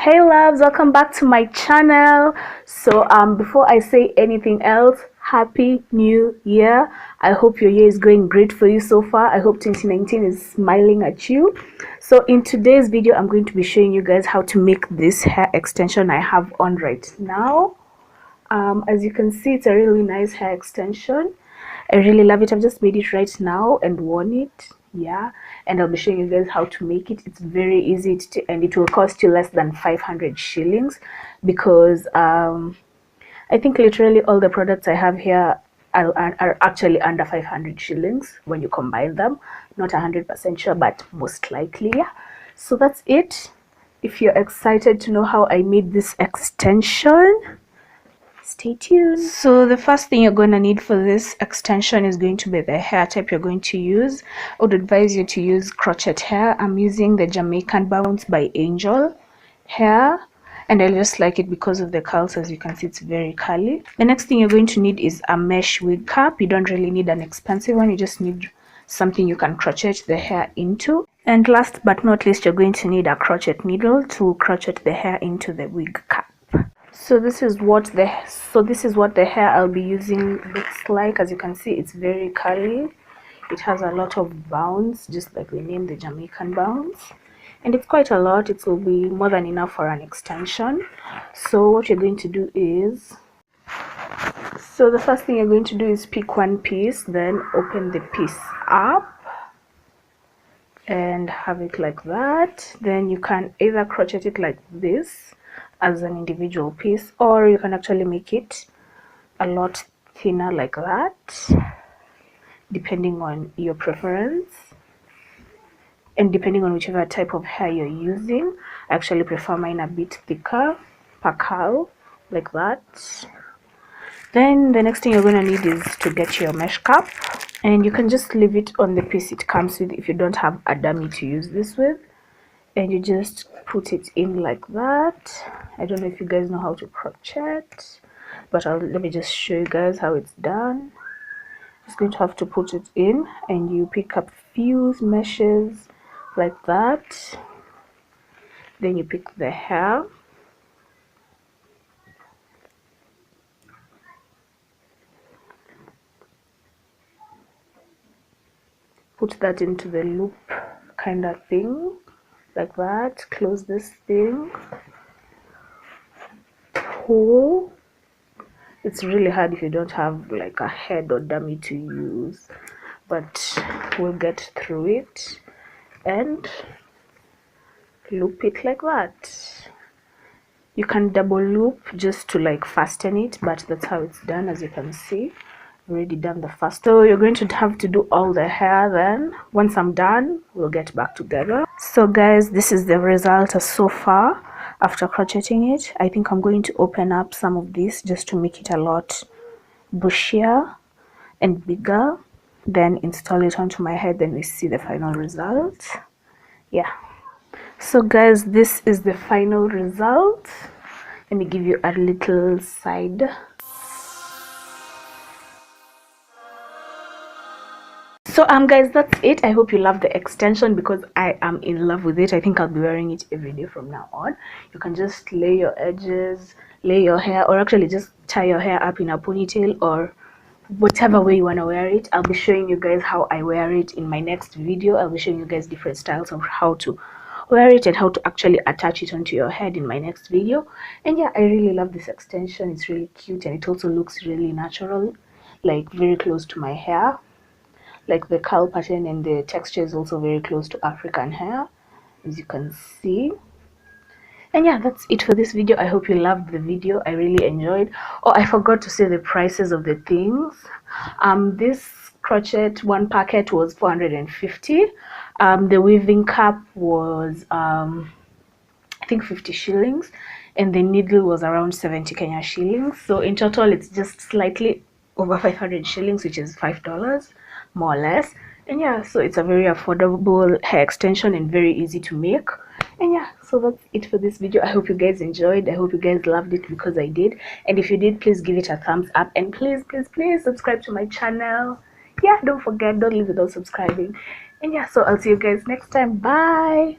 Hey loves, welcome back to my channel. So before I say anything else, happy new year. I hope your year is going great for you so far. I hope 2019 is smiling at you. So in today's video, I'm going to be showing you guys how to make this hair extension I have on right now. As you can see, it's a really nice hair extension. I really love it. I've just made it right now and worn it. Yeah, and I'll be showing you guys how to make it. It's very easy and it will cost you less than 500 shillings because I think literally all the products I have here are actually under 500 shillings when you combine them. Not 100% sure, but most likely. Yeah, so that's it. If you're excited to know how I made this extension, stay tuned. So the first thing you're going to need for this extension is going to be the hair type you're going to use. I would advise you to use crochet hair. I'm using the Jamaican Bounce by Angel hair, and I just like it because of the curls. As you can see, it's very curly. The next thing you're going to need is a mesh wig cap. You don't really need an expensive one, you just need something you can crochet the hair into. And last but not least, you're going to need a crochet needle to crochet the hair into the wig cap. So this is what the hair I'll be using looks like. As you can see, it's very curly. It has a lot of bounce, just like the name, the Jamaican Bounce, and it's quite a lot. It will be more than enough for an extension. So what you're going to do is, so the first thing you're going to do is pick one piece, then open the piece up and have it like that. Then you can either crochet it like this as an individual piece, or you can actually make it a lot thinner like that, depending on your preference and depending on whichever type of hair you're using. I actually prefer mine a bit thicker per curl, like that. Then the next thing you're going to need is to get your mesh cap, and you can just leave it on the piece it comes with if you don't have a dummy to use this with, and you just put it in like that. I don't know if you guys know how to crochet, but let me just show you guys how it's done. Just going to have to put it in, and you pick up few meshes like that. Then you pick the hair, put that into the loop kind of thing like that. Close this thing, pull. It's really hard if you don't have like a head or dummy to use, but we'll get through it, and loop it like that. You can double loop just to like fasten it, but that's how it's done. As you can see, I've already done the first. So you're going to have to do all the hair. Then once I'm done, we'll get back together. So guys, this is the result so far after crocheting it. I think I'm going to open up some of this just to make it a lot bushier and bigger, then install it onto my head, then we see the final result. Yeah, so guys, this is the final result. Let me give you a little side. So guys, that's it. I hope you love the extension because I am in love with it. I think I'll be wearing it every day from now on. You can just lay your edges, lay your hair, or actually just tie your hair up in a ponytail, or whatever way you want to wear it. I'll be showing you guys how I wear it in my next video. I'll be showing you guys different styles of how to wear it and how to actually attach it onto your head in my next video. And yeah, I really love this extension. It's really cute, and it also looks really natural, like very close to my hair. Like the curl pattern and the texture is also very close to African hair, as you can see. And yeah, that's it for this video. I hope you loved the video. I really enjoyed. Oh, I forgot to say the prices of the things. This crochet one packet was 450. The weaving cap was I think 50 shillings, and the needle was around 70 Kenya shillings. So in total, it's just slightly over 500 shillings, which is $5 more or less. And yeah, so it's a very affordable hair extension and very easy to make. And yeah, so that's it for this video. I hope you guys enjoyed. I hope you guys loved it because I did. And if you did, please give it a thumbs up, and please subscribe to my channel. Yeah, don't forget, don't leave without subscribing. And yeah, so I'll see you guys next time. Bye.